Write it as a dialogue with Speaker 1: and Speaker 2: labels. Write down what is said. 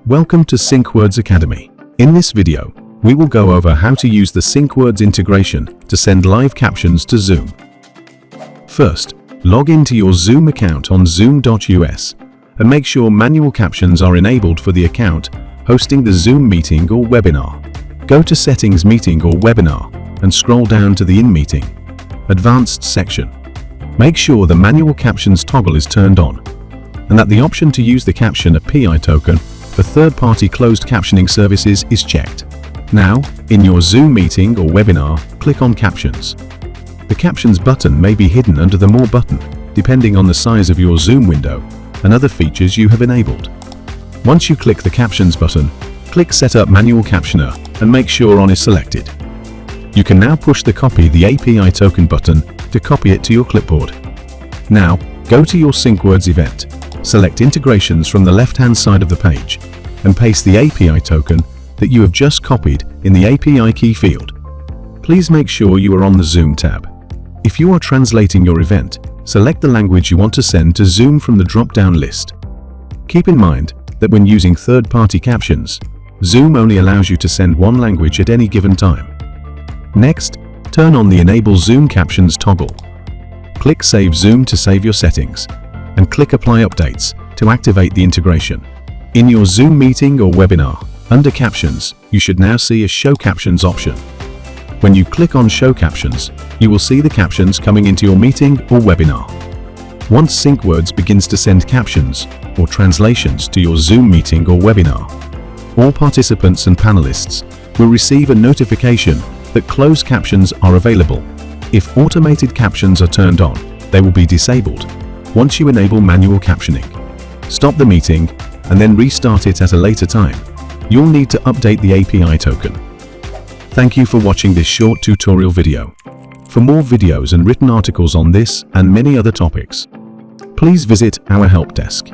Speaker 1: Welcome to SyncWords Academy. In this video, we will go over how to use the SyncWords integration to send live captions to Zoom. First, log into your Zoom account on zoom.us and make sure manual captions are enabled for the account hosting the Zoom meeting or webinar. Go to Settings Meeting or Webinar and scroll down to the In Meeting, Advanced section. Make sure the manual captions toggle is turned on and that the option to use the caption API token for third-party closed captioning services is checked. Now, in your Zoom meeting or webinar, click on Captions. The Captions button may be hidden under the More button, depending on the size of your Zoom window and other features you have enabled. Once you click the Captions button, click Set up Manual Captioner and make sure On is selected. You can now push the Copy the API token button to copy it to your clipboard. Now, go to your SyncWords event. Select Integrations from the left-hand side of the page and paste the API token that you have just copied in the API key field. Please make sure you are on the Zoom tab. If you are translating your event, select the language you want to send to Zoom from the drop-down list. Keep in mind that when using third-party captions, Zoom only allows you to send one language at any given time. Next, turn on the Enable Zoom Captions toggle. Click Save Zoom to save your settings, and click Apply Updates to activate the integration. In your Zoom meeting or webinar, under Captions, you should now see a Show Captions option. When you click on Show Captions, you will see the captions coming into your meeting or webinar. Once SyncWords begins to send captions or translations to your Zoom meeting or webinar, all participants and panelists will receive a notification that closed captions are available. If automated captions are turned on, they will be disabled once you enable manual captioning. Stop the meeting and then restart it at a later time. You'll need to update the API token. Thank you for watching this short tutorial video. For more videos and written articles on this and many other topics, please visit our help desk.